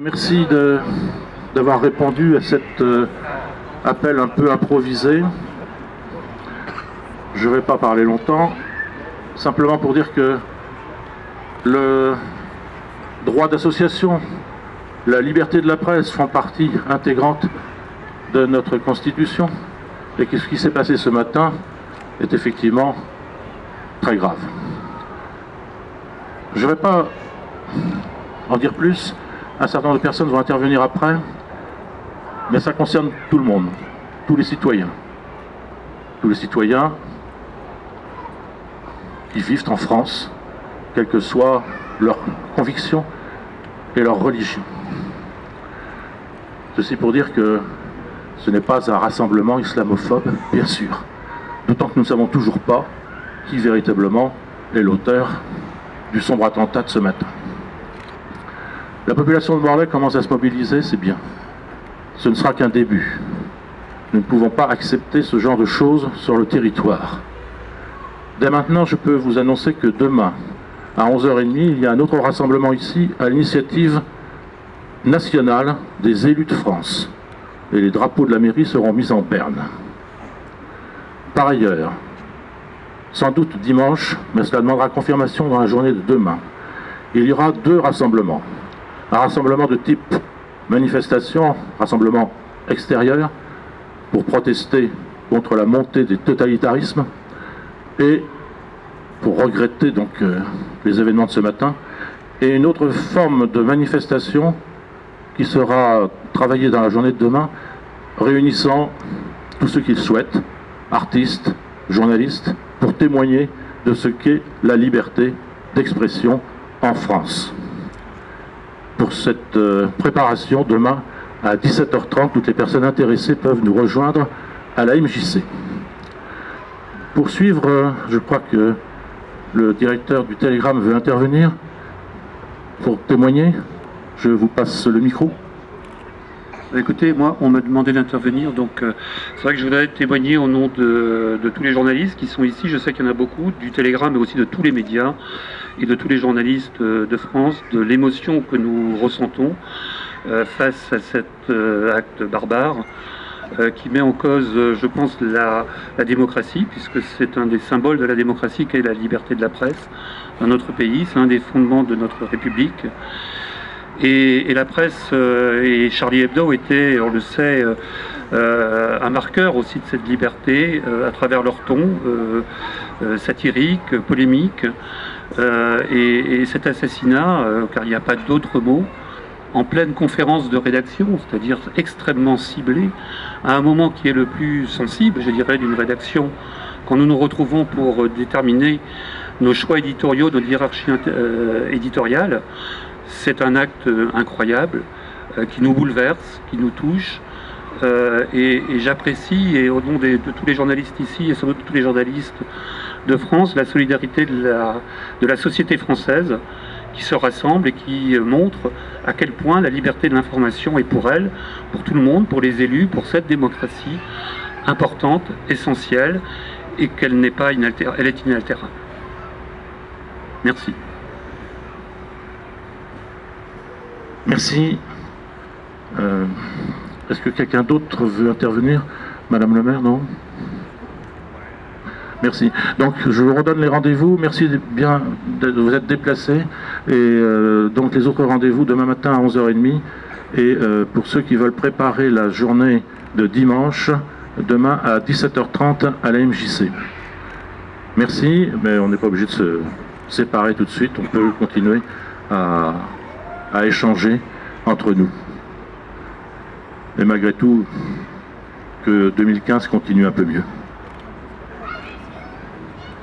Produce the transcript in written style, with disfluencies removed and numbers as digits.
Merci d'avoir répondu à cet appel un peu improvisé. Je ne vais pas parler longtemps, simplement pour dire que le droit d'association, la liberté de la presse font partie intégrante de notre Constitution, et que ce qui s'est passé ce matin est effectivement très grave. Je ne vais pas en dire plus, un certain nombre de personnes vont intervenir après, mais ça concerne tout le monde, tous les citoyens. Tous les citoyens qui vivent en France, quelle que soit leur conviction et leur religion. Ceci pour dire que ce n'est pas un rassemblement islamophobe, bien sûr. D'autant que nous ne savons toujours pas qui véritablement est l'auteur du sombre attentat de ce matin. La population de Morlaix commence à se mobiliser, c'est bien. Ce ne sera qu'un début. Nous ne pouvons pas accepter ce genre de choses sur le territoire. Dès maintenant, je peux vous annoncer que demain, à 11h30, il y a un autre rassemblement ici, à l'initiative nationale des élus de France. Et les drapeaux de la mairie seront mis en berne. Par ailleurs, sans doute dimanche, mais cela demandera confirmation dans la journée de demain, il y aura 2 rassemblements. Un rassemblement de type manifestation, rassemblement extérieur, pour protester contre la montée des totalitarismes et pour regretter donc les événements de ce matin, et une autre forme de manifestation qui sera travaillée dans la journée de demain, réunissant tous ceux qui le souhaitent, artistes, journalistes, pour témoigner de ce qu'est la liberté d'expression en France. Pour cette préparation, demain, à 17h30, toutes les personnes intéressées peuvent nous rejoindre à la MJC. Pour suivre, je crois que le directeur du Télégramme veut intervenir pour témoigner. Je vous passe le micro. Écoutez, moi, on m'a demandé d'intervenir, donc c'est vrai que je voudrais témoigner au nom de tous les journalistes qui sont ici. Je sais qu'il y en a beaucoup, du Télégramme, mais aussi de tous les médias et de tous les journalistes de France, de l'émotion que nous ressentons face à cet acte barbare qui met en cause, je pense, la démocratie, puisque c'est un des symboles de la démocratie qu'est la liberté de la presse dans notre pays. C'est un des fondements de notre République. Et la presse et Charlie Hebdo étaient, on le sait, un marqueur aussi de cette liberté à travers leur ton satirique, polémique. Et cet assassinat, car il n'y a pas d'autre mot, en pleine conférence de rédaction, c'est-à-dire extrêmement ciblée, à un moment qui est le plus sensible, je dirais, d'une rédaction, quand nous nous retrouvons pour déterminer nos choix éditoriaux, notre hiérarchie éditoriale. C'est un acte incroyable qui nous bouleverse, qui nous touche, et j'apprécie, et au nom de tous les journalistes ici et sans doute de tous les journalistes de France, la solidarité de la société française qui se rassemble et qui montre à quel point la liberté de l'information est pour elle, pour tout le monde, pour les élus, pour cette démocratie importante, essentielle, et qu'elle n'est pas elle est inaltérable. Merci. Merci. Est-ce que quelqu'un d'autre veut intervenir? Madame le maire, non? Merci. Donc je vous redonne les rendez-vous. Merci bien de vous être déplacés. Et donc les autres rendez-vous demain matin à 11h30. Et pour ceux qui veulent préparer la journée de dimanche, demain à 17h30 à la MJC. Merci, mais on n'est pas obligé de se séparer tout de suite. On peut continuer à échanger entre nous. Et malgré tout, que 2015 continue un peu mieux.